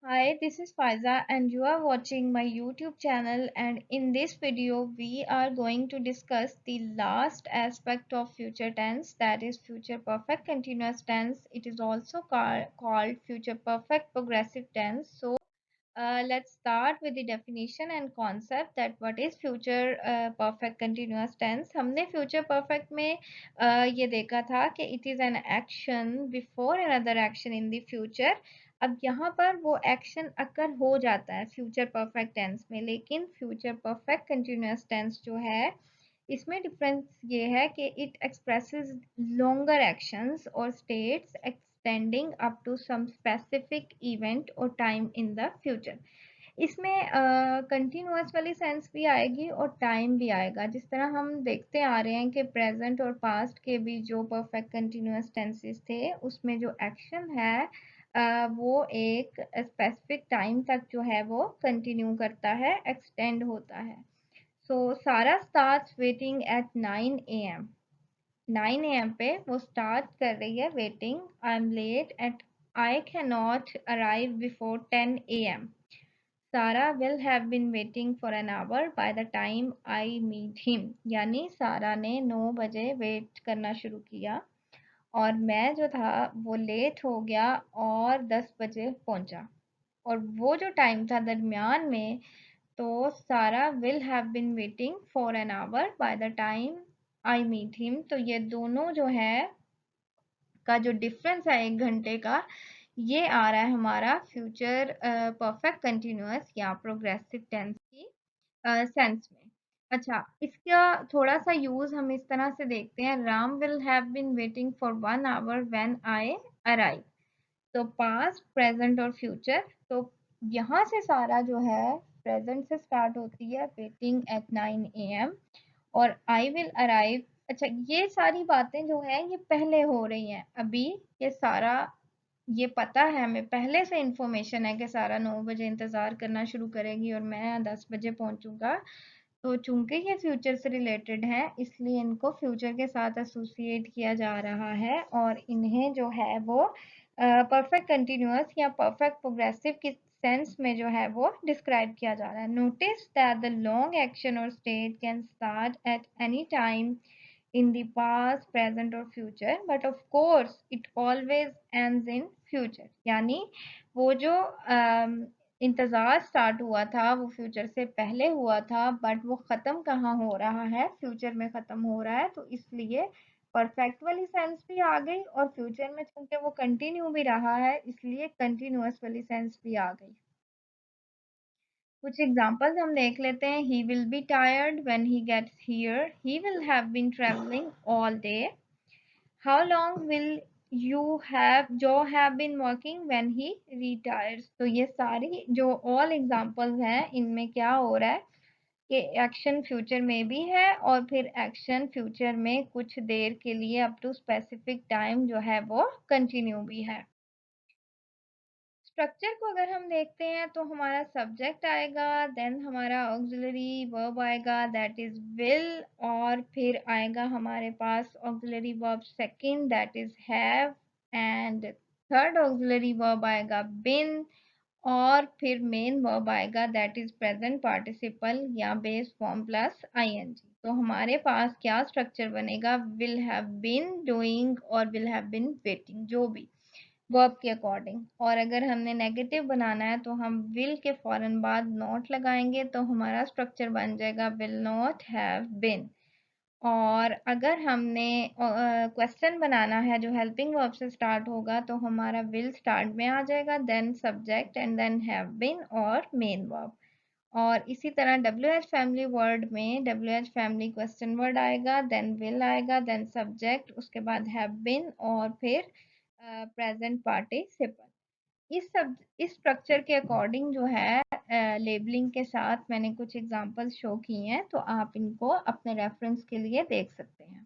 Hi, this is Faiza and you are watching my YouTube channel, and in this video we are going to discuss the last aspect of future tense, that is future perfect continuous tense. It is also called future perfect progressive tense. Let's start with the definition and concept that what is future perfect continuous tense. हमने future perfect में ये देखा था कि it is an action before another action in the future. अब यहाँ पर वो action अकर हो जाता है future perfect tense में, लेकिन future perfect continuous tense जो है इसमें डिफरेंस ये है कि इट एक्सप्रेसेस लॉन्गर एक्शंस और states extending up to some specific event और टाइम इन द फ्यूचर। इसमें कंटिन्यूअस वाली सेंस भी आएगी और टाइम भी आएगा। जिस तरह हम देखते आ रहे हैं कि प्रेजेंट और पास्ट के भी जो परफेक्ट कंटिन्यूअस टेंसेस थे उसमें जो एक्शन है वो एक स्पेसिफिक टाइम तक जो है वो कंटिन्यू करता है, एक्सटेंड होता है। So Sarah starts waiting at 9 a.m. 9 a.m. पे वो स्टार्ट कर रही है waiting. I am late at I can not arrive before 10 a.m. Sarah will have been waiting for an hour by the time I meet him. यानी Sarah ने 9 बजे wait करना शुरू किया और मैं जो था वो लेट हो गया और 10 बजे पहुंचा। और वो जो टाइम था दरमियान में, तो Sarah will have been waiting for an hour by the time I meet him. तो ये दोनों जो है का जो डिफरेंस है 1 घंटे का, ये आ रहा है हमारा फ्यूचर परफेक्ट कंटिन्यूअस या प्रोग्रेसिव टेंस की सेंस में। अच्छा, इसका थोड़ा सा यूज हम इस तरह से देखते हैं। Ram will have been waiting for 1 hour when I arrive. तो पास्ट, प्रेजेंट और फ्यूचर। तो यहाँ से सारा जो है प्रेजेंट से स्टार्ट होती है वेटिंग एट 9 a.m. और आई विल अराइव। अच्छा, ये सारी बातें जो है ये पहले हो रही हैं अभी। ये सारा ये पता है, हमें पहले से इंफॉर्मेशन है कि सारा 9 बजे इंतज़ार करना शुरू करेगी और मैं 10 बजे पहुंचूंगा। तो चूंकि ये फ्यूचर से रिलेटेड है इसलिए इनको फ्यूचर के साथ एसोसिएट किया जा रहा है और इन्हें जो है वो परफेक्ट कंटिन्यूअस या परफेक्ट प्रोग्रेसिव की सेंस में जो है वो डिस्क्राइब किया जा रहा है। Notice that the long action और state can start at any time in the past, present or future, but of course it always ends in future। यानी वो जो इंतज़ार स्टार्ट हुआ था वो फ्यूचर से पहले हुआ था, बट वो ख़त्म कहाँ हो रहा है, फ्यूचर में ख़त्म हो रहा है। तो इसलिए परफेक्ट वाली सेंस भी आ गई और फ्यूचर में चूंकि वो कंटिन्यू भी रहा है इसलिए कंटिन्यूअस वाली सेंस भी आ गई। कुछ एग्जांपल्स हम देख लेते हैं। He will be tired when he gets here. He will have been travelling all day. How long will you have जो have been working when he retires. तो ये सारी जो ऑल एग्जांपल्स हैं इनमें क्या हो रहा है कि एक्शन फ्यूचर में भी है और फिर एक्शन फ्यूचर में कुछ देर के लिए अप टू स्पेसिफिक टाइम जो है वो कंटिन्यू भी है। स्ट्रक्चर को अगर हम देखते हैं तो हमारा सब्जेक्ट आएगा, देन हमारा ऑक्सिलरी वर्ब आएगा दैट इज विल, और फिर आएगा हमारे पास auxiliary verb second that is have, and third auxiliary verb आएगा बिन, और फिर मेन वर्ब आएगा दैट इज प्रेजेंट पार्टिसिपल या बेस फॉर्म प्लस आईएनजी। तो हमारे पास क्या स्ट्रक्चर बनेगा, विल हैव बीन डूइंग और विल हैव बीन वेटिंग, जो भी वर्ब के अकॉर्डिंग। और अगर हमने नेगेटिव बनाना है तो हम विल के फौरन बाद नॉट लगाएंगे तो हमारा स्ट्रक्चर बन जाएगा विल नॉट हैव बीन। और अगर हमने क्वेश्चन बनाना है जो हेल्पिंग वर्ब से स्टार्ट होगा तो हमारा विल स्टार्ट में आ जाएगा, then subject and then have been और मेन वर्ब। और इसी तरह डब्ल्यू एच फैमिली वर्ड में W H family question word आएगा, देन विल आएगा, देन सब्जेक्ट, उसके बाद हैव बीन और फिर प्रेजेंट पार्टिसिपल। इस स्ट्रक्चर के अकॉर्डिंग जो है लेबलिंग के साथ मैंने कुछ एग्जांपल्स शो किए हैं, तो आप इनको अपने रेफरेंस के लिए देख सकते हैं।